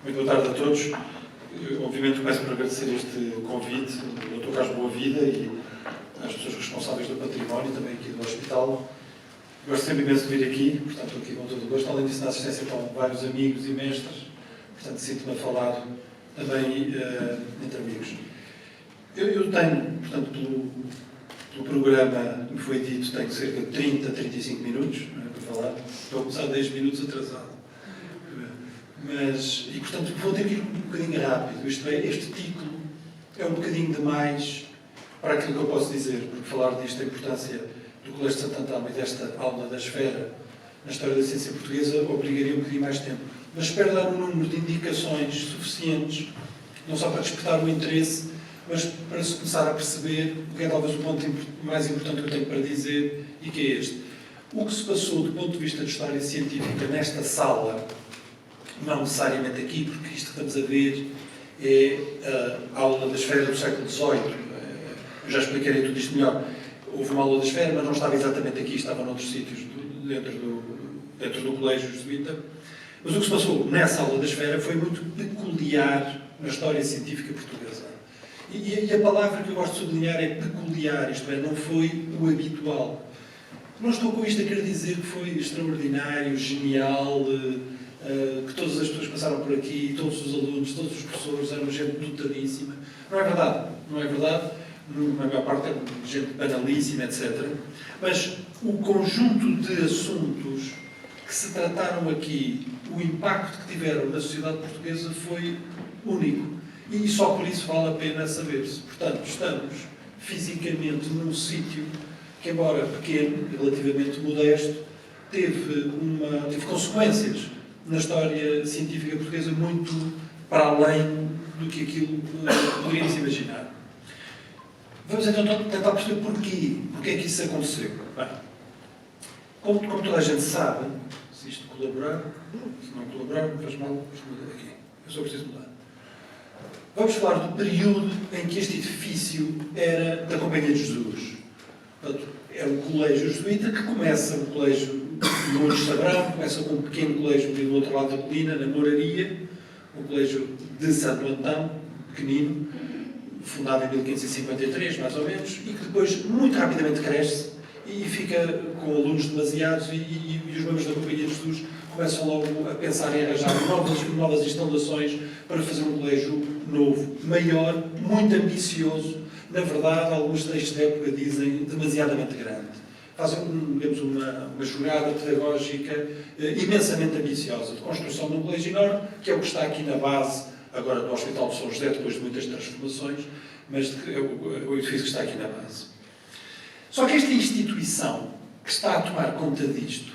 Muito boa tarde a todos. Eu, obviamente, começo por agradecer este convite ao Dr. Carlos Boa Vida e às pessoas responsáveis do património, também aqui do hospital. Gosto sempre imenso de vir aqui, portanto, estou aqui com todo o gosto. Além disso, na assistência estão vários amigos e mestres, portanto, sinto-me a falar também entre amigos. Eu tenho, portanto, pelo programa que me foi dito, tenho cerca de 30 a 35 minutos para falar. Estou a começar 10 minutos atrasado. E, portanto, vou ter que ir um bocadinho rápido. Isto é, este título é um bocadinho demais para aquilo que eu posso dizer, porque falar disto, a importância do Colégio de Santo Antão e desta aula da esfera na história da ciência portuguesa, obrigaria um bocadinho mais tempo. Mas espero dar um número de indicações suficientes, não só para despertar o interesse, mas para se começar a perceber o que é talvez o ponto mais importante que eu tenho para dizer, e que é este. O que se passou do ponto de vista de história científica nesta sala, não necessariamente aqui, porque isto que estamos a ver é a aula da esfera do século XVIII. Eu já explicarei tudo isto melhor. Houve uma aula da esfera, mas não estava exatamente aqui, estava noutros sítios dentro do colégio jesuíta. Mas o que se passou nessa aula da esfera foi muito peculiar na história científica portuguesa. E a palavra que eu gosto de sublinhar é peculiar, isto é, não foi o habitual. Não estou com isto a querer dizer que foi extraordinário, genial, que todas as pessoas passaram por aqui, todos os alunos, todos os professores eram gente dotadíssima. Não é verdade, não é verdade. Na maior parte é gente banalíssima, etc. Mas o conjunto de assuntos que se trataram aqui, o impacto que tiveram na sociedade portuguesa foi único. E só por isso vale a pena saber-se. Portanto, estamos fisicamente num sítio que, embora pequeno, relativamente modesto, teve consequências na história científica portuguesa muito para além do que aquilo poderíamos imaginar. Vamos então tentar perceber porquê. Porquê é que isso aconteceu? Bem, como toda a gente sabe, se isto colaborar, se não colaborar, não faz mal, vamos mudar aqui. Eu só preciso mudar. Vamos falar do período em que este edifício era da Companhia de Jesus. Portanto, é um colégio jesuíta que começa, um colégio, muitos saberão, começa com um pequeno colégio ali do outro lado da colina, na Moraria, um colégio de Santo Antão, pequenino, fundado em 1553, mais ou menos, e que depois muito rapidamente cresce e fica com alunos demasiados e os membros da Companhia de Jesus começam logo a pensar em arranjar novas instalações para fazer um colégio novo, maior, muito ambicioso, na verdade, alguns textos da época dizem demasiadamente grande. Fazem, digamos, uma jogada pedagógica imensamente ambiciosa de construção de um colégio enorme, que é o que está aqui na base, agora do Hospital de São José, depois de muitas transformações, mas é o edifício que está aqui na base. Só que esta instituição que está a tomar conta disto,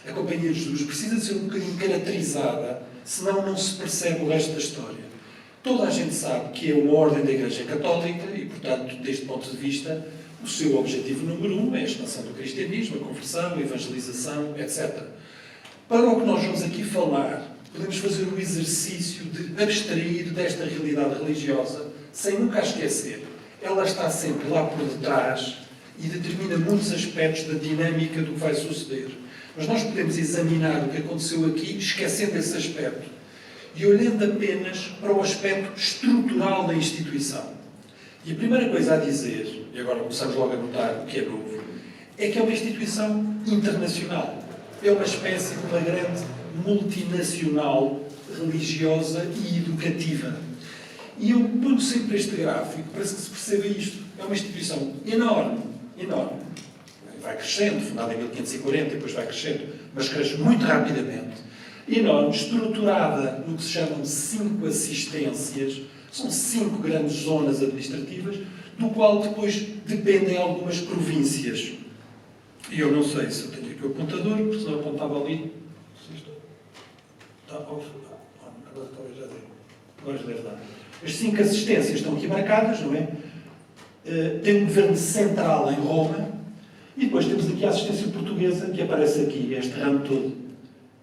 a Companhia de Jesus, precisa de ser um bocadinho caracterizada, senão não se percebe o resto da história. Toda a gente sabe que é uma ordem da Igreja Católica e, portanto, deste ponto de vista, o seu objetivo número 1 é a expansão do cristianismo, a conversão, a evangelização, etc. Para o que nós vamos aqui falar, podemos fazer o exercício de abstrair desta realidade religiosa, sem nunca a esquecer. Ela está sempre lá por detrás e determina muitos aspectos da dinâmica do que vai suceder. Mas nós podemos examinar o que aconteceu aqui, esquecendo esse aspecto, e olhando apenas para o aspecto estrutural da instituição. E a primeira coisa a dizer, e agora começamos logo a notar o que é novo, é que é uma instituição internacional. É uma espécie de uma grande multinacional religiosa e educativa. E eu ponho sempre este gráfico para que se perceba isto. É uma instituição enorme, enorme. Vai crescendo, fundada em 1540, depois vai crescendo, mas cresce muito rapidamente. Enorme, estruturada no que se chamam 5 assistências, são 5 grandes zonas administrativas, do qual depois dependem algumas províncias. E eu não sei se eu tenho aqui o apontador, porque se não apontava ali. Está off. Agora talvez já dei. Agora já deve dar. As 5 assistências estão aqui marcadas, não é? Tem um governo central em Roma, e depois temos aqui a assistência portuguesa, que aparece aqui, este ramo todo.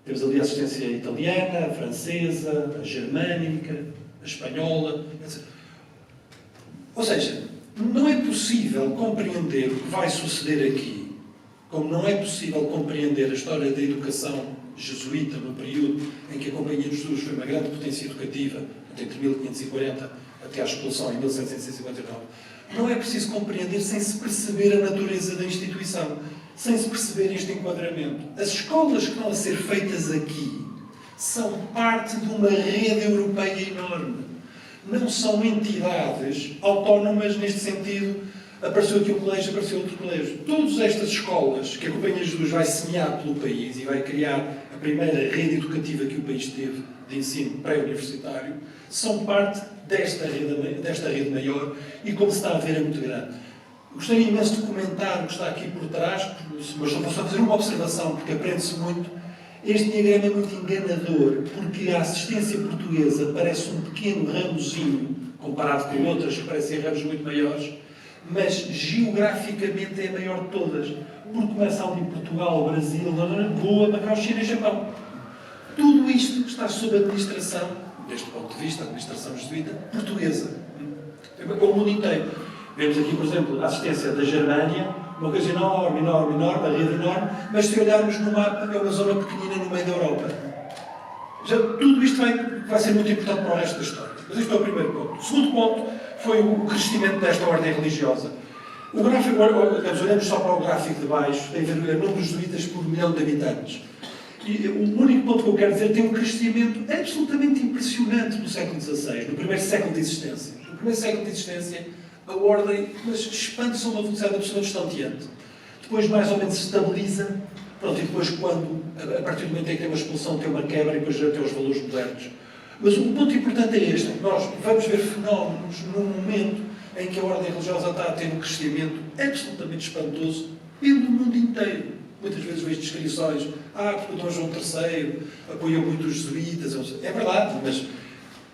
Temos ali a assistência italiana, a francesa, a germânica, a espanhola, etc. Ou seja, não é possível compreender o que vai suceder aqui como não é possível compreender a história da educação jesuíta no período em que a Companhia de Jesus foi uma grande potência educativa, entre 1540 até à expulsão em 1759, não é preciso compreender sem se perceber a natureza da instituição, sem se perceber este enquadramento. As escolas que estão a ser feitas aqui são parte de uma rede europeia enorme. Não são entidades autónomas neste sentido. Apareceu aqui um colégio, apareceu outro colégio. Todas estas escolas que a Companhia de Jesus vai semear pelo país e vai criar a primeira rede educativa que o país teve de ensino pré-universitário, são parte desta rede maior e, como se está a ver, é muito grande. Gostaria imenso de comentar o que está aqui por trás, mas vou só fazer uma observação, porque aprende-se muito. Este diagrama é muito enganador, porque a assistência portuguesa parece um pequeno ramozinho, comparado com outras que parecem ramos muito maiores, mas geograficamente é a maior de todas, porque começa ali em Portugal, Brasil, Goa, Macau, China e Japão. Tudo isto está sob administração, deste ponto de vista, a administração jesuíta, portuguesa. É o mundo inteiro. Vemos aqui, por exemplo, a assistência da Germânia, uma coisa enorme, enorme, enorme, a rede enorme, mas se olharmos no mapa, é uma zona pequenina no meio da Europa. Tudo isto vai ser muito importante para o resto da história. Mas este é o primeiro ponto. O segundo ponto foi o crescimento desta ordem religiosa. O gráfico, olhamos só para o gráfico de baixo, tem a ver o número de jesuítas por milhão de habitantes. E o único ponto que eu quero dizer tem um crescimento absolutamente impressionante no século XVI, no primeiro século de existência. No primeiro século de existência, a ordem expande-se a uma velocidade absolutamente estonteante. Depois, mais ou menos, se estabiliza. Pronto, e depois, a partir do momento em que tem uma expulsão, tem uma quebra e depois já tem os valores modernos. Mas o ponto importante é este. Nós vamos ver fenómenos num momento em que a ordem religiosa está a ter um crescimento absolutamente espantoso pelo mundo inteiro. Muitas vezes vejo descrições, porque o Dom João III apoiou muito os jesuítas. É verdade, mas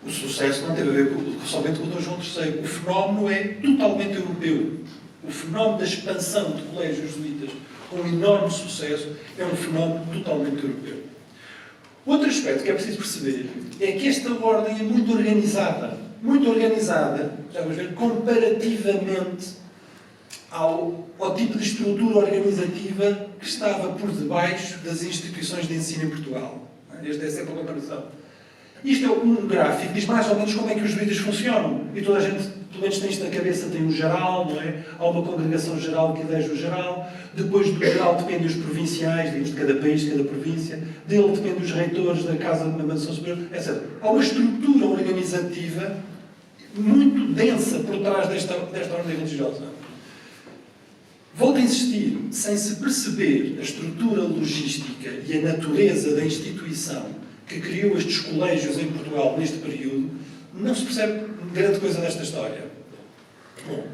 o sucesso não teve a ver somente com o Dom João III. O fenómeno é totalmente europeu. O fenómeno da expansão de colégios jesuítas com enorme sucesso é um fenómeno totalmente europeu. Outro aspecto que é preciso perceber é que esta ordem é muito organizada, já vamos ver, comparativamente ao tipo de estrutura organizativa que estava por debaixo das instituições de ensino em Portugal. Esta é sempre a comparação. Isto é um gráfico que diz mais ou menos como é que os jesuítas funcionam. E toda a gente, pelo menos, tem isto na cabeça, tem um geral, não é? Há uma congregação geral que elege o geral. Depois do geral dependem os provinciais, digamos, de cada país, de cada província. Dele dependem os reitores da Casa de Mansão Superior, etc. Há uma estrutura organizativa muito densa por trás desta ordem religiosa. Volto a insistir, sem se perceber a estrutura logística e a natureza da instituição que criou estes colégios em Portugal neste período, não se percebe grande coisa desta história. Bom,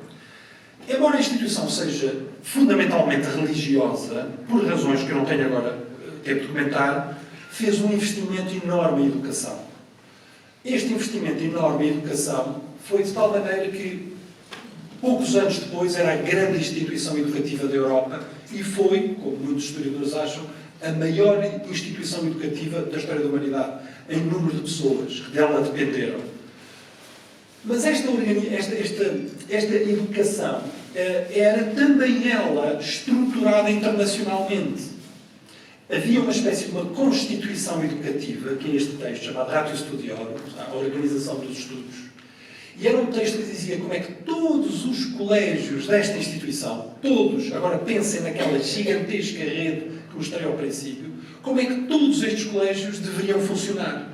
embora a instituição seja fundamentalmente religiosa, por razões que eu não tenho agora tempo de comentar, fez um investimento enorme em educação. Este investimento enorme em educação foi de tal maneira que, poucos anos depois, era a grande instituição educativa da Europa e foi, como muitos historiadores acham, a maior instituição educativa da história da humanidade, em número de pessoas que dela dependeram. Mas esta educação era também ela estruturada internacionalmente. Havia uma espécie de uma constituição educativa, que é este texto chamado Ratio Studiorum, a organização dos estudos. E era um texto que dizia como é que todos os colégios desta instituição, todos, agora pensem naquela gigantesca rede que mostrei ao princípio, como é que todos estes colégios deveriam funcionar.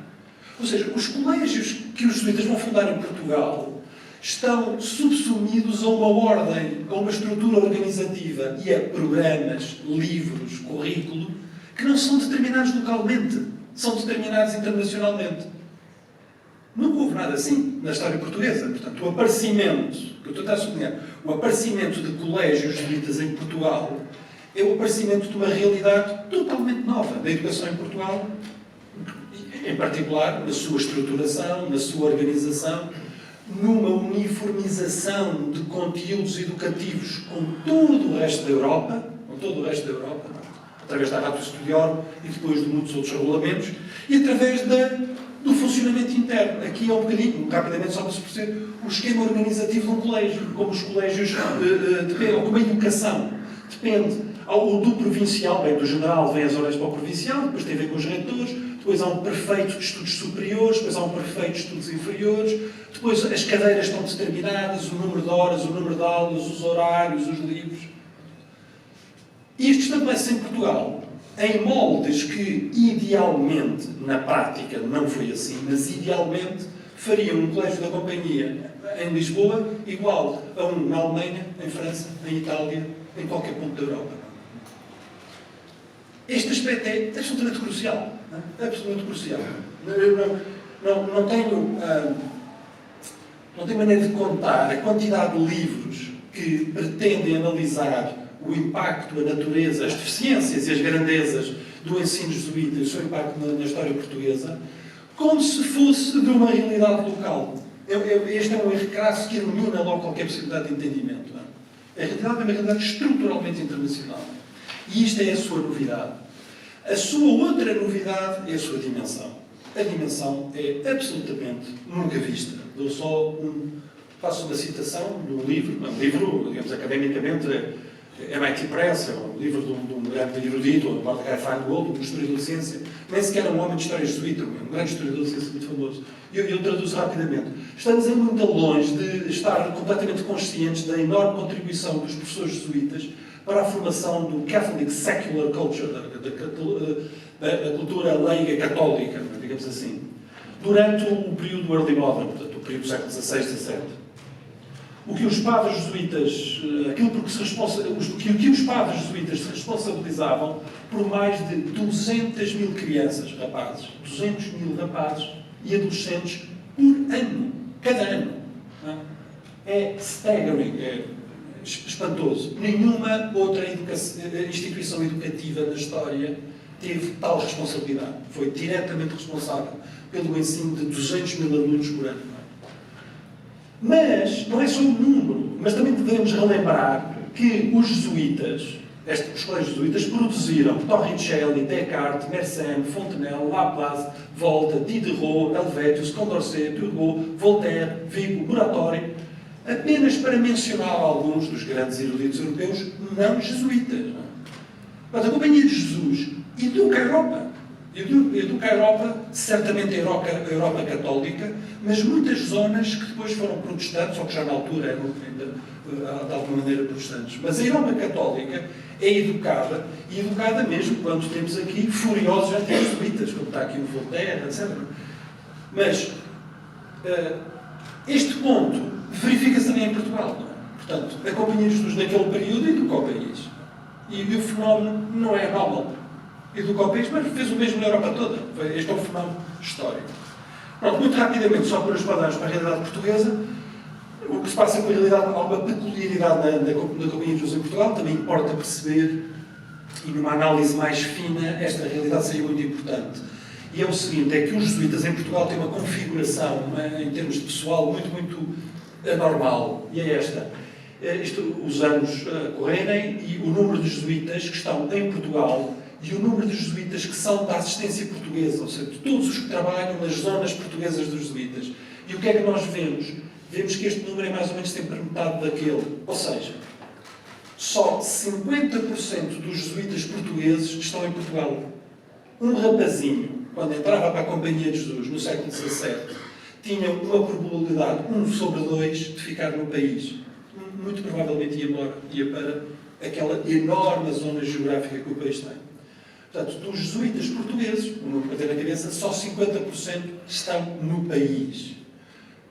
Ou seja, os colégios que os jesuítas vão fundar em Portugal estão subsumidos a uma ordem, a uma estrutura organizativa e a programas, livros, currículo, que não são determinados localmente, são determinados internacionalmente. Nunca houve nada assim na história portuguesa. Portanto, o aparecimento, que eu estou a sublinhar, o aparecimento de colégios jesuítas em Portugal é o aparecimento de uma realidade totalmente nova da educação em Portugal, em particular na sua estruturação, na sua organização, numa uniformização de conteúdos educativos com todo o resto da Europa, através da Ratio Studiorum e depois de muitos outros regulamentos, e através do funcionamento interno. Aqui é um bocadinho, rapidamente, só para se perceber, o esquema organizativo de um colégio, como os colégios ou como a educação. depende. O do provincial, bem, do general vem as horas para o provincial, depois tem a ver com os reitores, depois há um prefeito de estudos superiores, depois há um prefeito de estudos inferiores, depois as cadeiras estão determinadas, o número de horas, o número de aulas, os horários, os livros. E isto estabelece em Portugal em moldes que, idealmente, na prática não foi assim, mas idealmente fariam um colégio da companhia em Lisboa igual a um na Alemanha, em França, em Itália, em qualquer ponto da Europa. Este aspecto é absolutamente crucial. Não é? Absolutamente crucial. Eu não tenho maneira de contar a quantidade de livros que pretendem analisar o impacto, a natureza, as deficiências e as grandezas do ensino jesuíta e o seu impacto na história portuguesa, como se fosse de uma realidade local. Este é um erro crasso que elimina logo qualquer possibilidade de entendimento. Não é? A realidade é uma realidade estruturalmente internacional. E isto é a sua novidade. A sua outra novidade é a sua dimensão. A dimensão é absolutamente nunca vista. Faço uma citação de um livro, digamos, academicamente, MIT Press, é um livro de um grande erudito, o Mordecai Feingold, um historiador de ciência, nem sequer é um homem de história jesuíta, um grande historiador de ciência muito famoso. E eu traduzo rapidamente. Estamos muito longe de estar completamente conscientes da enorme contribuição dos professores jesuítas para a formação do Catholic Secular Culture, da cultura leiga católica, digamos assim, durante o período Early Modern, portanto, o período do século XVI, XVII. O que os padres jesuítas, os padres jesuítas se responsabilizavam por mais de 200 mil crianças, rapazes, 200 mil rapazes e adolescentes por ano, cada ano. É staggering, é espantoso. Nenhuma outra instituição educativa na história teve tal responsabilidade. Foi diretamente responsável pelo ensino de 200 mil alunos por ano. Mas não é só o número, mas também devemos relembrar que os jesuítas, os colégios jesuítas, produziram Torricelli, Descartes, Mersenne, Fontenelle, Laplace, Volta, Diderot, Helvétius, Condorcet, Turgot, Voltaire, Vigo, Muratori, apenas para mencionar alguns dos grandes eruditos europeus não jesuítas. Mas a Companhia de Jesus educa a Europa. Educa a Europa, certamente a Europa católica, mas muitas zonas que depois foram protestantes, ou que já na altura eram ainda, de alguma maneira, protestantes. Mas a Europa católica é educada, e educada mesmo quando temos aqui furiosos anti-jesuítas, como está aqui o Voltaire, etc. Mas este ponto verifica-se também em Portugal. Não é? Portanto, a Companhia de Jesus naquele período educa o país. E o fenómeno não é normal. Educa o país, mas fez o mesmo na Europa toda. Este é um fenómeno histórico. Pronto, muito rapidamente, só para os quadrados para a realidade portuguesa, o que se passa com a realidade, há uma peculiaridade na Companhia de Jesus em Portugal, também importa perceber, e numa análise mais fina, esta realidade seria muito importante. E é o seguinte, é que os jesuítas em Portugal têm uma configuração, em termos de pessoal, muito anormal. E é esta. Os anos correrem e o número de jesuítas que estão em Portugal e o número de jesuítas que são da assistência portuguesa, ou seja, de todos os que trabalham nas zonas portuguesas dos jesuítas. E o que é que nós vemos? Vemos que este número é mais ou menos sempre metade daquele. Ou seja, só 50% dos jesuítas portugueses estão em Portugal. Um rapazinho, quando entrava para a Companhia de Jesus, no século XVII, tinha uma probabilidade 1 sobre 2 de ficar no país. Muito provavelmente ia para aquela enorme zona geográfica que o país tem. Portanto, dos jesuítas portugueses, para ter na cabeça, só 50% estão no país.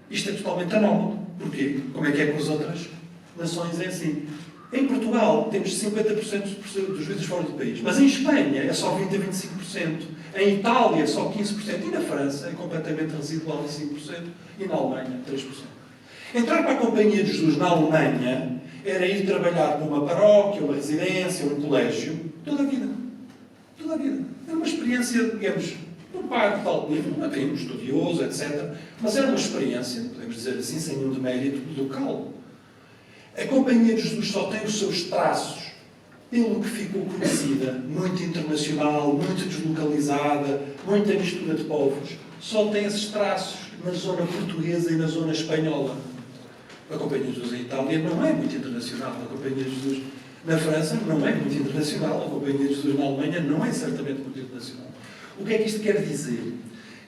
Isto é totalmente anómalo. Porquê? Como é que é com as outras nações é assim? Em Portugal, temos 50% dos jesuítas fora do país. Mas em Espanha é só 20% a 25%. Em Itália é só 15%. E na França é completamente residual, 5%. E na Alemanha, 3%. Entrar para a Companhia de Jesus na Alemanha era ir trabalhar numa paróquia, uma residência, um colégio, toda a vida. Toda a vida. Era uma experiência, digamos, um pai de alto nível, até um estudioso, etc. Mas era uma experiência, podemos dizer assim, sem nenhum demérito local. A Companhia de Jesus só tem os seus traços, pelo que ficou conhecida, muito internacional, muito deslocalizada, muita mistura de povos, só tem esses traços na zona portuguesa e na zona espanhola. A Companhia de Jesus em Itália não é muito internacional. A Companhia de Jesus Na França não é muito internacional, a Companhia de Jesus na Alemanha não é certamente muito internacional. O que é que isto quer dizer?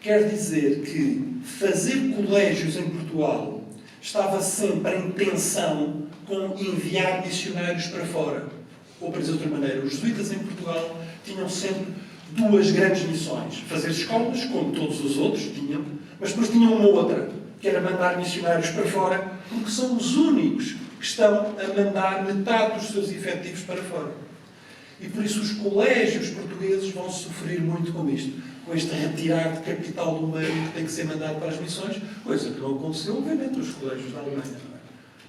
Quer dizer que fazer colégios em Portugal estava sempre em tensão com enviar missionários para fora. Ou, para dizer de outra maneira, os jesuítas em Portugal tinham sempre duas grandes missões. Fazer escolas, como todos os outros tinham, mas depois tinham uma outra, que era mandar missionários para fora, porque são os únicos que estão a mandar metade dos seus efetivos para fora. E por isso os colégios portugueses vão sofrer muito com isto, com este retirar de capital do meio que tem que ser mandado para as missões, coisa que não aconteceu, obviamente, nos colégios da Alemanha. Não é?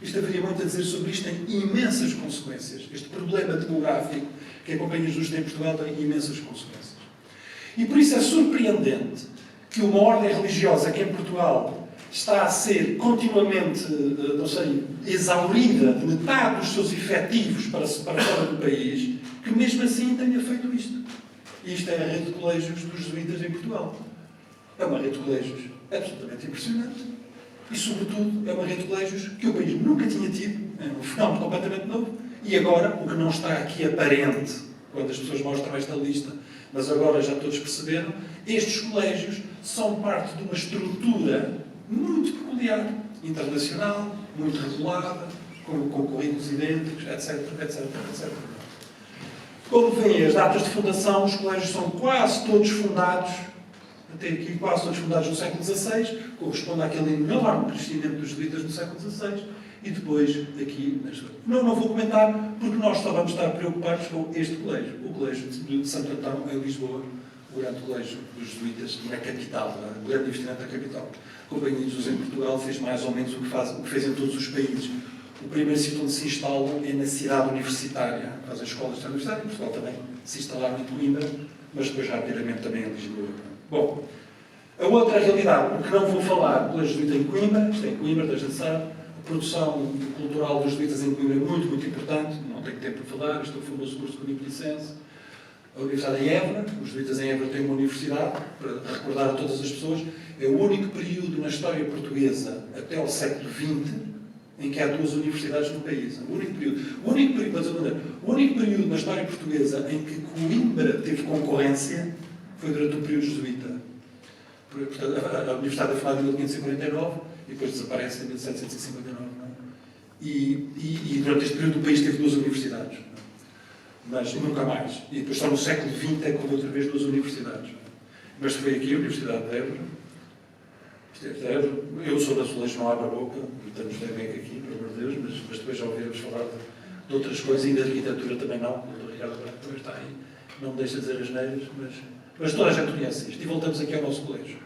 Isto haveria muito a dizer sobre isto, tem imensas consequências. Este problema demográfico que a Companhia de Jesus tem em Portugal tem imensas consequências. E por isso é surpreendente que uma ordem religiosa que em Portugal está a ser continuamente, não sei, exaurida de metade dos seus efetivos para fora do país, que mesmo assim tenha feito isto. E isto é a rede de colégios dos jesuítas em Portugal. É uma rede de colégios absolutamente impressionante. E, sobretudo, é uma rede de colégios que o país nunca tinha tido. É um fenómeno completamente novo. E agora, o que não está aqui aparente, quando as pessoas mostram esta lista, mas agora já todos perceberam, estes colégios são parte de uma estrutura muito peculiar, internacional, muito regulada, com currículos idênticos, etc, etc, etc. Como veem as datas de fundação, os colégios são quase todos fundados, até aqui quase todos fundados no século XVI, corresponde àquele enorme crescimento dos jesuítas no século XVI, e depois aqui nesta. Não vou comentar, porque nós só vamos estar preocupados com este colégio, o Colégio de Santo Antão, em Lisboa, o grande colégio dos jesuítas na capital, o grande investimento da capital. A Companhia de Jesus em Portugal fez mais ou menos o que fez em todos os países. O primeiro sítio onde se instalam é na cidade universitária, fazem escolas da universidade, em Portugal também se instalaram em Coimbra, mas depois rapidamente também em Lisboa. Bom, a outra realidade, o que não vou falar, o Colégio Jesuíta em Coimbra, isto é em Coimbra, desde sabe, a produção cultural dos jesuítas em Coimbra é muito, muito importante, não tenho tempo para falar, isto é o famoso curso de Uniplicense. A Universidade em Évora, os jesuítas em Évora têm uma universidade, para recordar a todas as pessoas, é o único período na história portuguesa, até ao século XX, em que há duas universidades no país. O único período na história portuguesa em que Coimbra teve concorrência foi durante o período jesuíta. Portanto, a universidade foi fundada em 1549 e depois desaparece em 1759. Não é? E durante este período o país teve duas universidades. Mas nunca mais. E depois só no século XX é que houve outra vez duas universidades. Mas foi aqui a Universidade de Évora. Eu sou da Azulejo, não abro a boca, estamos bem aqui, pelo amor de Deus, mas depois já ouviremos falar de outras coisas, e da arquitetura também não, o Dr. Ricardo Branco também está aí, não me deixa dizer as neiras, mas toda a gente conhece isto. E voltamos aqui ao nosso colégio.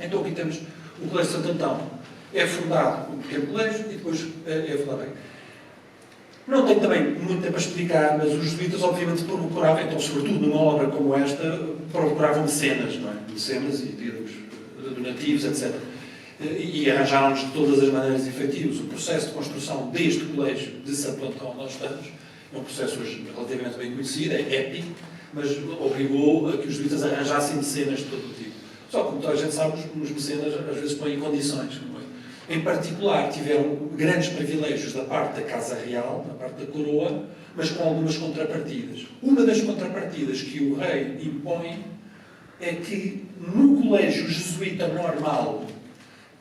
Então aqui temos o Colégio de Santo Antão. É fundado um pequeno colégio e depois é fundado bem. Não tenho também muito tempo a explicar, mas os jesuítas obviamente procuravam, então sobretudo numa obra como esta, procuravam mecenas, não é? Mecenas e donativos, etc. E arranjaram-nos de todas as maneiras efetivos. O processo de construção deste colégio de Santo Antão, onde nós estamos, é um processo hoje relativamente bem conhecido, é épico, mas obrigou a que os jesuítas arranjassem mecenas de todo o tipo. Só que, como toda a gente sabe, os mecenas às vezes põem condições. Não é? Em particular, tiveram grandes privilégios da parte da Casa Real, da parte da coroa, mas com algumas contrapartidas. Uma das contrapartidas que o rei impõe é que no colégio jesuíta normal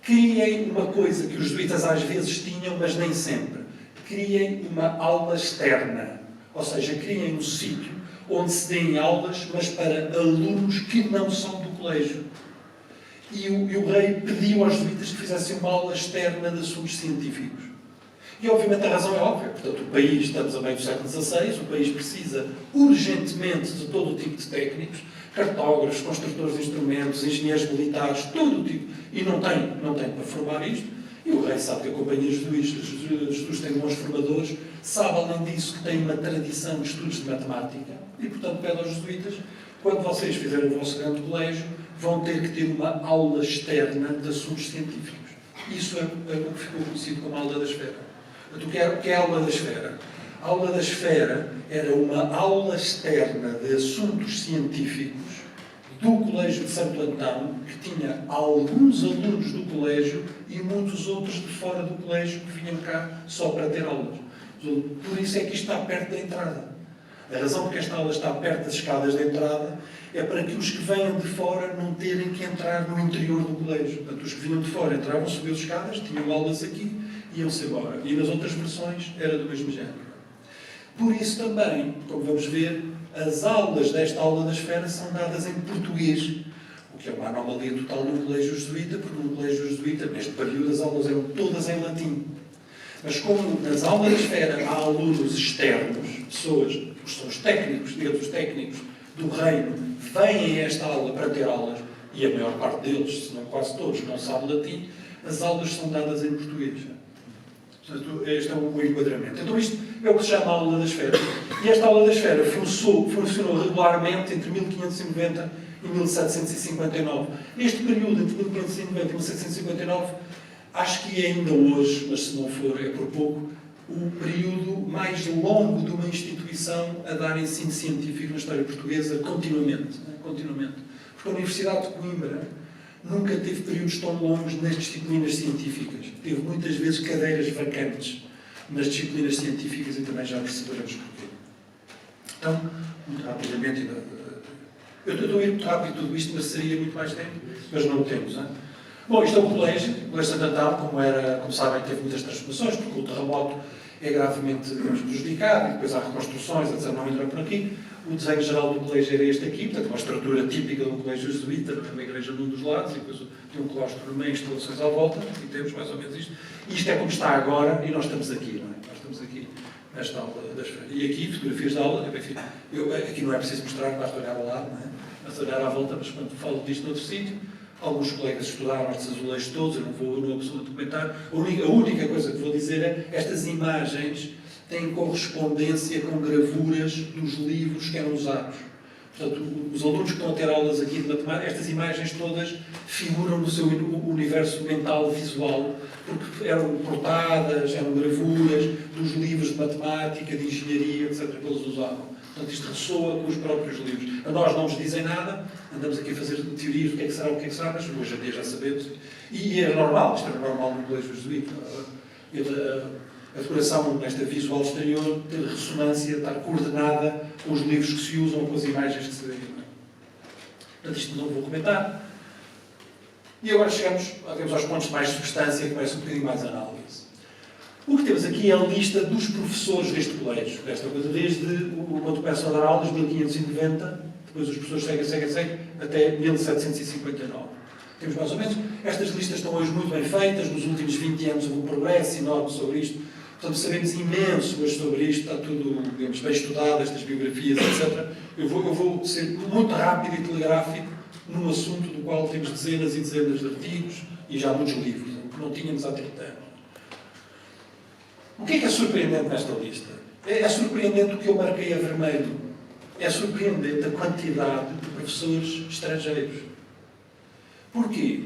criem uma coisa que os jesuítas às vezes tinham, mas nem sempre. Criem uma aula externa. Ou seja, criem um sítio onde se deem aulas, mas para alunos que não são do colégio. E o rei pediu aos jesuítas que fizessem uma aula externa de assuntos científicos. E, obviamente, a razão é óbvia. Portanto, o país, estamos a meio do século XVI, o país precisa urgentemente de todo o tipo de técnicos, cartógrafos, construtores de instrumentos, engenheiros militares, todo o tipo. E não tem para formar isto. E o rei sabe que a Companhia de Jesus tem bons formadores, sabe, além disso, que tem uma tradição de estudos de matemática. E, portanto, pede aos jesuítas, quando vocês fizerem o vosso grande colégio, vão ter que ter uma aula externa de assuntos científicos. Isso é o que ficou conhecido como a aula da esfera. O que é a aula da esfera? A aula da esfera era uma aula externa de assuntos científicos do Colégio de Santo Antão, que tinha alguns alunos do colégio e muitos outros de fora do colégio que vinham cá só para ter aulas. Por isso é que isto está perto da entrada. A razão porque esta aula está perto das escadas de entrada é para que os que venham de fora não terem que entrar no interior do colégio. Portanto, os que vinham de fora entravam, subiam as escadas, tinham aulas aqui e iam-se embora. E nas outras versões era do mesmo género. Por isso também, como vamos ver, as aulas desta aula da esfera são dadas em português, o que é uma anomalia total no colégio jesuíta, porque no colégio jesuíta, neste período, as aulas eram todas em latim. Mas como nas aulas da esfera há alunos externos, pessoas, são os técnicos, digamos, os técnicos do reino, vêm a esta aula para ter aulas, e a maior parte deles, se não quase todos, não sabem latim, as aulas são dadas em português. Portanto, este é o enquadramento. Então isto é o que se chama a aula da esfera. E esta aula da esfera funcionou regularmente entre 1590 e 1759. Neste período, entre 1590 e 1759, acho que é ainda hoje, mas se não for, é por pouco, o período mais longo de uma instituição a dar ensino científico na história portuguesa continuamente. Porque a Universidade de Coimbra nunca teve períodos tão longos nas disciplinas científicas. Teve muitas vezes cadeiras vacantes nas disciplinas científicas e também já perceberemos porquê. Então, muito rapidamente, eu estou a ir muito rápido tudo isto, mas seria muito mais tempo, mas não o temos. Hein? Bom, isto é o colégio Santo Antão, como sabem, teve muitas transformações, porque o terremoto é gravemente, digamos, prejudicado, e depois há reconstruções, etc. Não entra por aqui. O desenho geral do colégio era este aqui, portanto, uma estrutura típica de um colégio jesuíta, tem uma igreja num dos lados, e depois tem um claustro no meio, instalações à volta, e temos mais ou menos isto. Isto é como está agora, e nós estamos aqui, não é? Nós estamos aqui, nesta aula das férias. E aqui, fotografias da aula, enfim, aqui não é preciso mostrar, basta olhar ao lado, não é? Basta olhar à volta, mas quando falo disto noutro sítio, alguns colegas estudaram estes azulejos todos, eu não vou absolutamente comentar. A única coisa que vou dizer é estas imagens têm correspondência com gravuras dos livros que eram usados. Portanto, os alunos que estão a ter aulas aqui de matemática, estas imagens todas figuram no seu universo mental visual, porque eram portadas, eram gravuras dos livros de matemática, de engenharia, etc., que eles usavam. Portanto, isto ressoa com os próprios livros. A nós não nos dizem nada, andamos aqui a fazer teorias do que é que será, mas hoje em dia já sabemos. E é normal, isto era normal no colégio jesuíta. A decoração nesta visual exterior ter ressonância, estar coordenada com os livros que se usam, com as imagens que se veem. Portanto, isto não vou comentar. E agora chegamos aos pontos de mais substância, que parece um bocadinho mais análise. O que temos aqui é a lista dos professores deste colégio, desta coisa, desde quando começam a dar aulas, 1590, depois os professores seguem, até 1759. Temos mais ou menos. Estas listas estão hoje muito bem feitas, nos últimos 20 anos houve um progresso enorme sobre isto. Portanto, sabemos imenso hoje sobre isto, está tudo, digamos, bem estudado, estas biografias, etc. Eu vou ser muito rápido e telegráfico num assunto do qual temos dezenas e dezenas de artigos e já muitos livros, que não tínhamos há 30 anos. O que é surpreendente nesta lista? É surpreendente o que eu marquei a vermelho. É surpreendente a quantidade de professores estrangeiros. Porquê?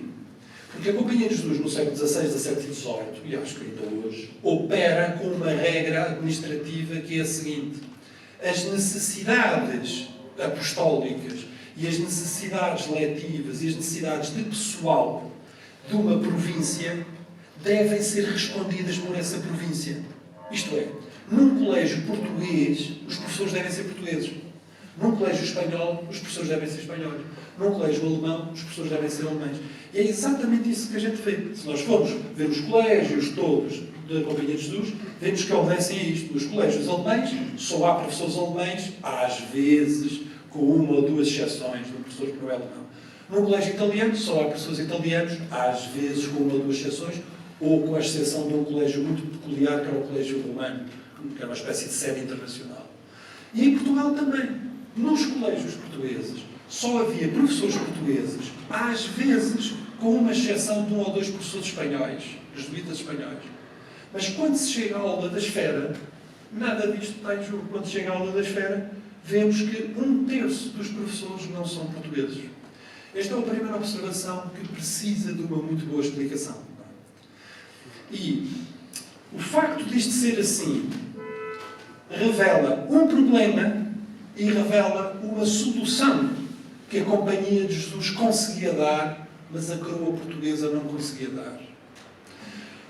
Porque a Companhia de Jesus no século XVI, XVII e XVIII, e acho que ainda hoje, opera com uma regra administrativa que é a seguinte: as necessidades apostólicas e as necessidades letivas e as necessidades de pessoal de uma província devem ser respondidas por essa província. Isto é, num colégio português, os professores devem ser portugueses. Num colégio espanhol, os professores devem ser espanhóis. Num colégio alemão, os professores devem ser alemães. E é exatamente isso que a gente vê. Se nós formos ver os colégios todos da Companhia de Jesus, vemos que obedecem a isto. Nos colégios alemães, só há professores alemães, às vezes, com uma ou duas exceções de um professor que não é alemão. Num colégio italiano, só há professores italianos, às vezes com uma ou duas exceções, ou com a exceção de um colégio muito peculiar, que era o colégio romano, que era uma espécie de sede internacional. E em Portugal também. Nos colégios portugueses, só havia professores portugueses, às vezes com uma exceção de um ou dois professores espanhóis, jesuítas espanhóis. Mas quando se chega à aula da esfera, nada disto está em jogo. Quando se chega à aula da esfera, vemos que 1/3 dos professores não são portugueses. Esta é a primeira observação que precisa de uma muito boa explicação. E o facto disto ser assim revela um problema e revela uma solução que a Companhia de Jesus conseguia dar, mas a coroa portuguesa não conseguia dar.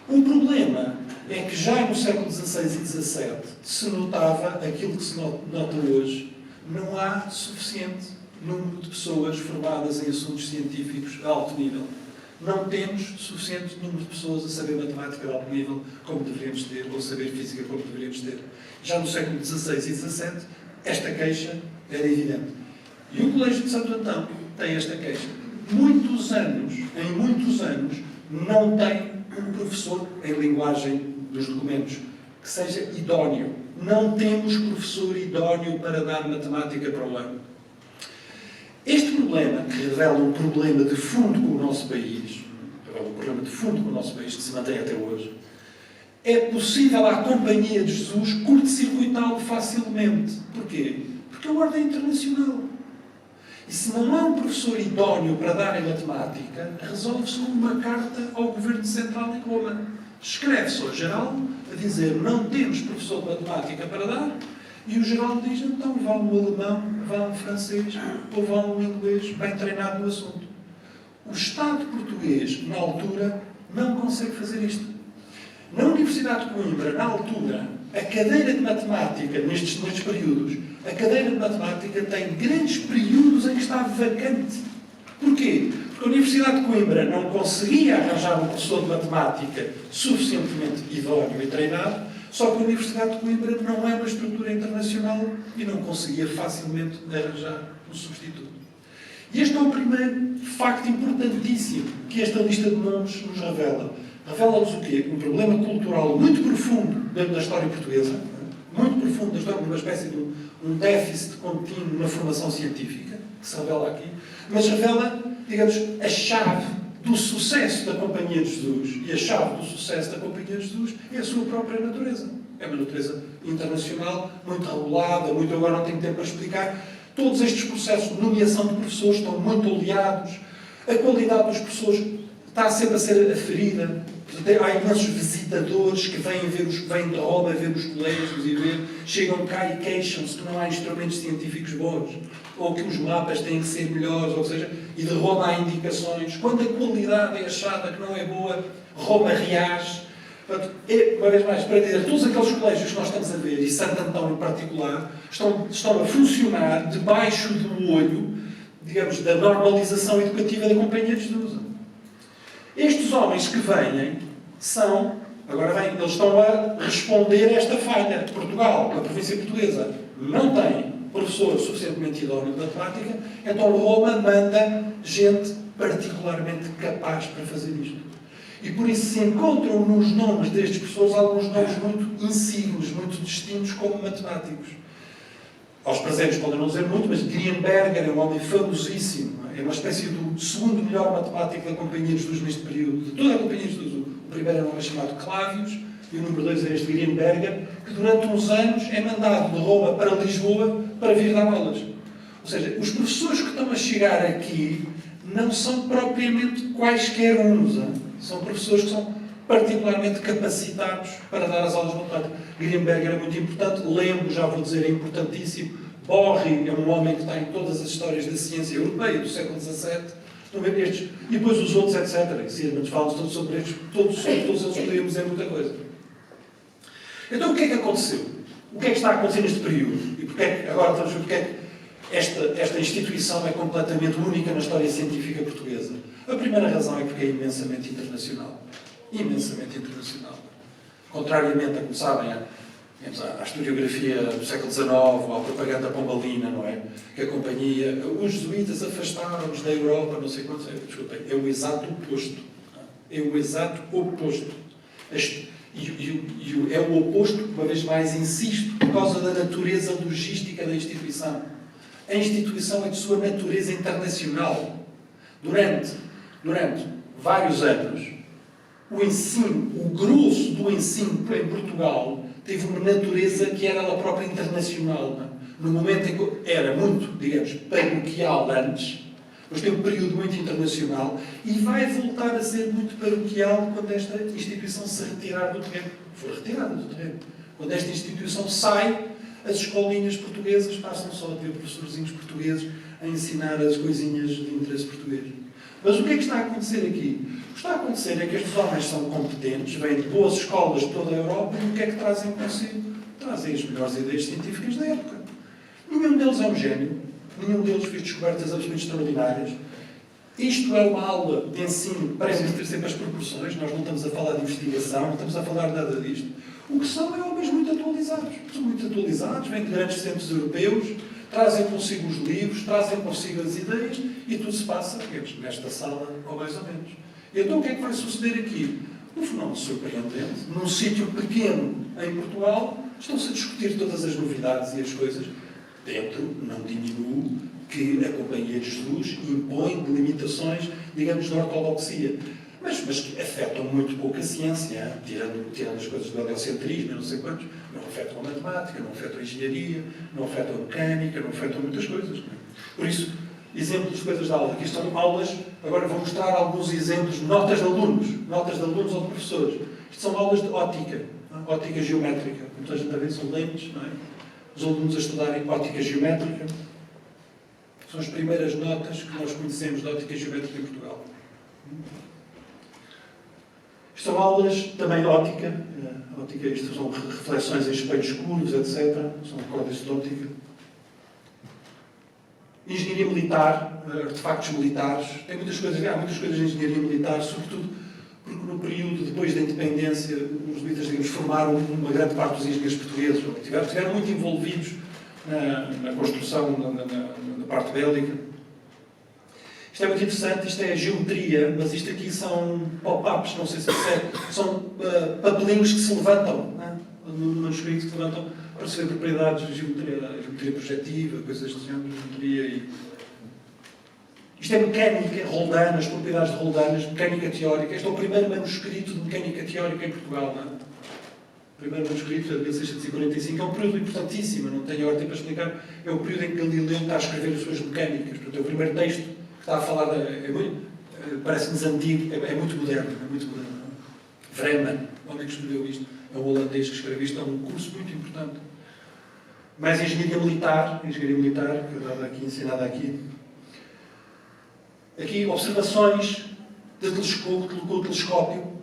O problema é que já no século XVI e XVII se notava aquilo que se nota hoje. Não há suficiente número de pessoas formadas em assuntos científicos a alto nível. Não temos suficiente número de pessoas a saber matemática de alto nível como deveríamos ter, ou saber física como deveríamos ter. Já no século XVI e XVII, esta queixa era evidente. E o Colégio de Santo Antão tem esta queixa. Em muitos anos, não tem um professor em linguagem dos documentos que seja idóneo. Não temos professor idóneo para dar matemática para o ano. Este problema, que revela um problema de fundo com o nosso país, que se mantém até hoje, é possível à Companhia de Jesus curto-circuitá-lo facilmente. Porquê? Porque é uma ordem internacional. E se não há um professor idóneo para dar em matemática, resolve-se uma carta ao Governo Central em Roma. Escreve-se ao geral a dizer não temos professor de matemática para dar, e o geral diz então vá um alemão, vá um francês ou vá um inglês bem treinado no assunto. O Estado português, na altura, não consegue fazer isto. Na Universidade de Coimbra, na altura, a cadeira de matemática, nestes períodos, a cadeira de matemática tem grandes períodos em que está vacante. Porquê? Porque a Universidade de Coimbra não conseguia arranjar um professor de matemática suficientemente idóneo e treinado, só que a Universidade de Coimbra não é uma estrutura internacional e não conseguia facilmente arranjar um substituto. E este é o primeiro facto importantíssimo que esta lista de nomes nos revela. Revela-nos o quê? Um problema cultural muito profundo dentro da história portuguesa, muito profundo da história, uma espécie de um déficit contínuo na formação científica, que se revela aqui, mas revela, digamos, a chave do sucesso da Companhia de Jesus. E a chave do sucesso da Companhia de Jesus é a sua própria natureza. É uma natureza internacional, muito regulada, muito, agora não tenho tempo para explicar. Todos estes processos de nomeação de professores estão muito oleados. A qualidade dos professores está sempre a ser aferida. Há imensos visitadores que vêm de Roma ver os colégios e chegam cá e queixam-se que não há instrumentos científicos bons, ou que os mapas têm que ser melhores, ou seja, e de Roma há indicações. Quando a qualidade é achada que não é boa, Roma reage. Portanto, uma vez mais, para dizer, todos aqueles colégios que nós estamos a ver, e Santo Antão em particular, estão a funcionar debaixo do olho, digamos, da normalização educativa da Companhia de Jesus. Estes homens que vêm são, eles estão a responder a esta falha. Portugal, a província portuguesa, não tem professor suficientemente idóneo de matemática, então Roma manda gente particularmente capaz para fazer isto. E por isso se encontram nos nomes destes professores alguns nomes muito insígnios, muito distintos como matemáticos. Aos presentes podem não dizer muito, mas Grienberger é um homem famosíssimo. É uma espécie do segundo melhor matemático da Companhia de Jesus neste período. De toda a Companhia de Jesus. O primeiro é um homem chamado Clavius e o número 2 é este Grienberger, que durante uns anos é mandado de Roma para Lisboa para vir dar aulas. Ou seja, os professores que estão a chegar aqui não são propriamente quaisquer uns. São professores que são particularmente capacitados para dar as aulas de matemática. Grienberger é muito importante, Lembo, já vou dizer, é importantíssimo. Borri é um homem que está em todas as histórias da ciência europeia do século XVII. Estão a ver estes? E depois os outros, etc. Sirmans, falam todos sobre estes, todos eles poderiam dizer muita coisa. Então o que é que aconteceu? O que é que está a acontecer neste período? E porque é que, agora estamos a ver porque é que esta instituição é completamente única na história científica portuguesa? A primeira razão é porque é imensamente internacional. Imensamente internacional. Contrariamente a, como sabem, à historiografia do século XIX, ou à propaganda pombalina, não é? Que a companhia, os jesuítas afastaram-nos da Europa, não sei quantos, desculpem, é o exato oposto. É o exato oposto. É o oposto, uma vez mais, insisto, por causa da natureza logística da instituição. A instituição é de sua natureza internacional. Durante vários anos, o ensino, o grosso do ensino em Portugal, teve uma natureza que era ela própria internacional. No momento em que era muito, digamos, paroquial antes, mas tem um período muito internacional e vai voltar a ser muito paroquial quando esta instituição se retirar do terreno. For retirada do terreno. Quando esta instituição sai, as escolinhas portuguesas passam só a ter professorzinhos portugueses a ensinar as coisinhas de interesse português. Mas o que é que está a acontecer aqui? O que está a acontecer é que estes homens são competentes, vêm de boas escolas de toda a Europa e o que é que trazem consigo? Trazem as melhores ideias científicas da época. Nenhum deles é um gênio, nenhum deles fez descobertas absolutamente extraordinárias. Isto é uma aula de ensino, parece ter sempre as proporções, nós não estamos a falar de investigação, não estamos a falar nada disto. O que são é homens muito atualizados. São muito atualizados, vêm de grandes centros europeus, trazem consigo os livros, trazem consigo as ideias e tudo se passa nesta sala, ou mais ou menos. Então o que é que vai suceder aqui? Um fenómeno surpreendente. Num sítio pequeno em Portugal, estão-se a discutir todas as novidades e as coisas. Dentro, não diminui que a Companhia de Jesus impõe limitações, digamos, de ortodoxia. Mas que afetam muito pouco a ciência, tirando as coisas do heliocentrismo e não sei quantos. Não afetam a matemática, não afetam a engenharia, não afetam a mecânica, não afetam muitas coisas. Não é? Por isso, exemplos de coisas da aula. Aqui estão aulas, agora vou mostrar alguns exemplos de notas de alunos ou de professores. Isto são aulas de ótica, ótica geométrica. Muita gente a ver, são lentes, não é? Os alunos a estudarem ótica geométrica. São as primeiras notas que nós conhecemos de ótica geométrica em Portugal. Isto são aulas também de ótica. Ótica, isto são reflexões em espelhos escuros, etc. São códigos de óptica. Engenharia militar, artefactos militares. Há muitas coisas em engenharia militar, sobretudo porque no período depois da independência os jesuítas, digamos, formaram uma grande parte dos engenheiros portugueses. Estiveram muito envolvidos na construção, na parte bélica. Isto é muito interessante, isto é a geometria, mas isto aqui são pop-ups, não sei se percebe, são papelinhos que se levantam, no manuscrito que se levantam para saber propriedades de geometria projetiva, coisas de geometria e... Isto é mecânica roldana, as propriedades de roldanas, mecânica teórica. Este é o primeiro manuscrito de mecânica teórica em Portugal, não é? O primeiro manuscrito é de 1645, é um período importantíssimo, não tenho ordem para explicar, é o período em que Galileu está a escrever as suas mecânicas. Portanto, é o primeiro texto que está a falar, parece-nos antigo, é muito moderno, Vreeman, o homem que escreveu isto, é o holandês que escreveu isto, é um curso muito importante. Mais engenharia militar, que é dada aqui, ensinada aqui. Aqui, observações de telescópio, com o telescópio.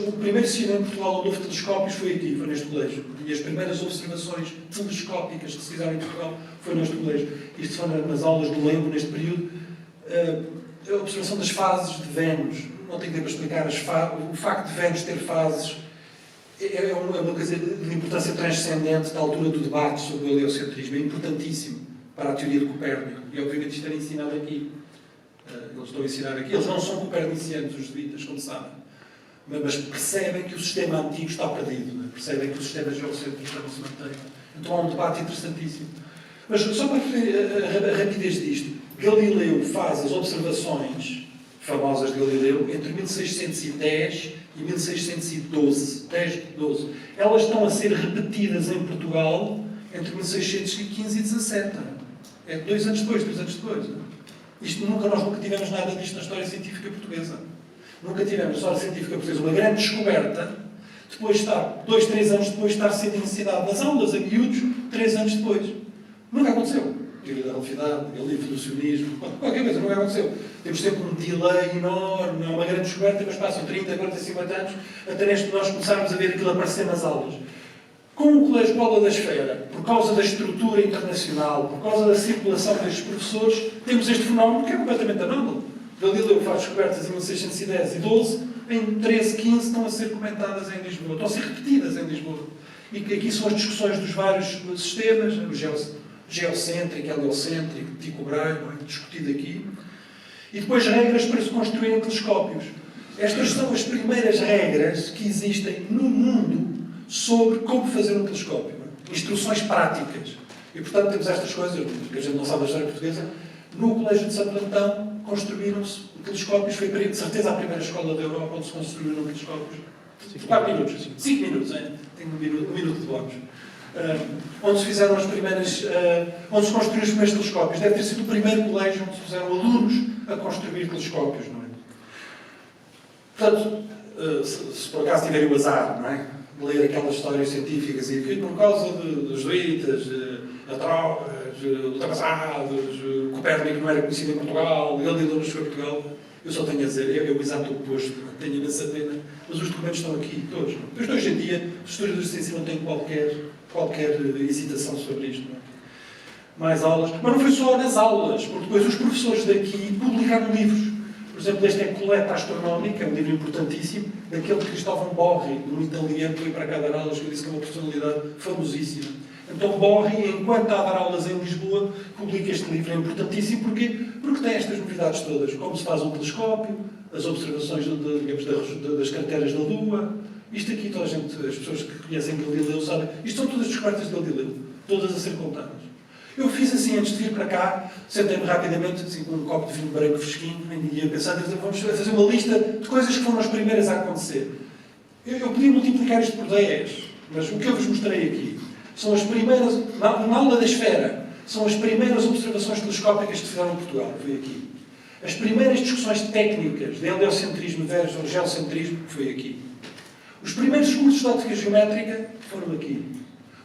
O primeiro sítio em Portugal onde houve telescópios foi aqui, foi neste colégio. E as primeiras observações telescópicas que se fizeram em Portugal foi neste colégio. Isto são nas aulas do Lembo, neste período. A observação das fases de Vênus. Não tenho tempo para explicar. O facto de Vênus ter fases é uma coisa de importância transcendente da altura do debate sobre o heliocentrismo. É importantíssimo para a teoria de Copérnico. E, obviamente, isto era ensinado aqui. Eles estão a ensinar aqui. Eles não são copernicianos, os jesuítas, como sabem. Mas percebem que o sistema antigo está perdido. Não é? Percebem que o sistema geocentrista não se mantém. Então há um debate interessantíssimo. Mas só para ver a rapidez disto. Galileu faz as observações famosas de Galileu entre 1610 e 1612. 10-12. Elas estão a ser repetidas em Portugal entre 1615 e 17. É 2 anos depois, 3 anos depois. Não é? Nós nunca tivemos nada disto na história científica portuguesa. Nunca tivemos na história científica portuguesa uma grande descoberta, depois está, 2, 3 anos depois, estar sendo ensinado nas aulas a miúdos, 3 anos depois. Nunca aconteceu. Teoria da relatividade, evolucionismo, qualquer coisa, nunca aconteceu. Temos sempre um delay enorme, não é uma grande descoberta, mas passam 30, 40, 50 anos, até nós começarmos a ver aquilo aparecer nas aulas. Com o Colégio Paula da Esfera, por causa da estrutura internacional, por causa da circulação destes professores, temos este fenómeno que é completamente anómalo. Galileu faz descobertas em 1610 e 12, em 13, 15 estão a ser comentadas em Lisboa, estão a ser repetidas em Lisboa. E que aqui são as discussões dos vários sistemas, o geocêntrico, heliocêntrico, Tycho Brahe, discutido aqui. E depois regras para se construírem telescópios. Estas são as primeiras regras que existem no mundo sobre como fazer um telescópio. Instruções práticas. E, portanto, temos estas coisas, que a gente não sabe da história portuguesa. No Colégio de Santo Antão construíram-se telescópios. Foi, de certeza, a primeira escola da Europa onde se construíram telescópios. 4 minutos. 5 minutos, hein? Tenho um minuto de bónus. Onde se fizeram as primeiras... onde se construíram os primeiros telescópios. Deve ter sido o primeiro colégio onde se fizeram alunos a construir telescópios, não é? Portanto, se por acaso tiverem o azar, não é? De ler aquelas histórias científicas e que por causa dos jesuítas, ultrapassados, Copérnico não era conhecido em Portugal, Galileu não chegou a Portugal. Eu só tenho a dizer, é o exato oposto, tenho imensa pena, mas os documentos estão aqui, todos. Depois, hoje em dia, os historiadores de ciência não têm qualquer hesitação sobre isto. Não é? Mais aulas, mas não foi só nas aulas, porque depois os professores daqui publicaram livros. Por exemplo, este é Coleta Astronómica, é um livro importantíssimo, daquele Cristóvão Borri, um italiano que veio para cá dar aulas, que eu disse que é uma personalidade famosíssima. Então, Borri, enquanto está a dar aulas em Lisboa, publica este livro, é importantíssimo, porquê? Porque tem estas novidades todas, como se faz um telescópio, as observações das crateras da Lua. Isto aqui, toda a gente, as pessoas que conhecem Galileu sabem, isto são todas descobertas de Galileu, todas a ser contadas. Eu fiz assim, antes de vir para cá, sentei-me rapidamente, assim, com um copo de vinho branco fresquinho, e ia pensar, vamos fazer uma lista de coisas que foram as primeiras a acontecer. Eu podia multiplicar isto por 10, mas o que eu vos mostrei aqui são as primeiras, na aula da esfera, são as primeiras observações telescópicas que se fizeram em Portugal, foi aqui. As primeiras discussões técnicas de heliocentrismo versus geocentrismo, foi aqui. Os primeiros cursos de óptica geométrica foram aqui.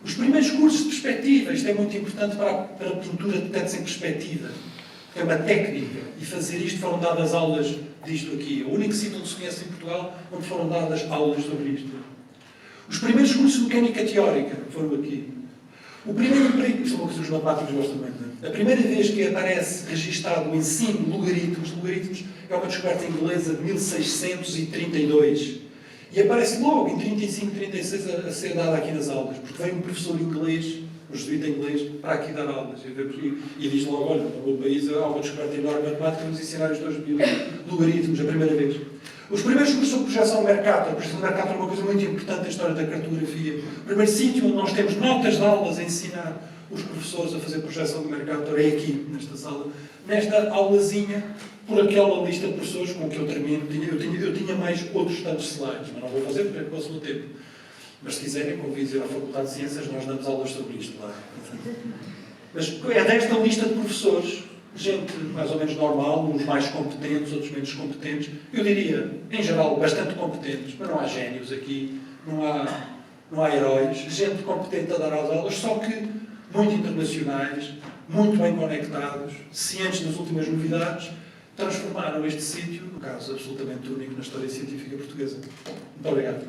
Os primeiros cursos de perspectiva, isto é muito importante para a pintura de tetos em perspectiva. É uma técnica, e fazer isto foram dadas aulas disto aqui. O único sítio onde se conhece em Portugal onde foram dadas aulas sobre isto. Os primeiros cursos de mecânica teórica foram aqui. O primeiro emprego, isto é uma coisa que os matemáticos gostam muito, não é? A primeira vez que aparece registado o ensino de logaritmos é uma descoberta inglesa de 1632. E aparece logo, em 35, 36, a ser dada aqui nas aulas, porque veio um professor inglês, um jesuíta inglês, para aqui dar aulas. E diz logo, olha, no meu país há uma descoberta enorme de matemática, nos ensinar os dois logaritmos, a primeira vez. Os primeiros cursos sobre projeção Mercator, a projeção Mercator é uma coisa muito importante na história da cartografia. O primeiro sítio onde nós temos notas de aulas a ensinar os professores a fazer projeção de Mercator é aqui, nesta sala. Nesta aulazinha, por aquela lista de professores com que eu termino, eu tinha mais outros tantos slides, mas não vou fazer porque é por causa do tempo. Mas se quiserem, convido ir à Faculdade de Ciências, nós damos aulas sobre isto lá. Mas é desta lista de professores, gente mais ou menos normal, uns mais competentes, outros menos competentes, eu diria, em geral, bastante competentes, mas não há génios aqui, não há heróis, gente competente a dar as aulas, só que muito internacionais, muito bem conectados, cientes das últimas novidades, transformaram este sítio, num caso absolutamente único na história científica portuguesa. Muito obrigado.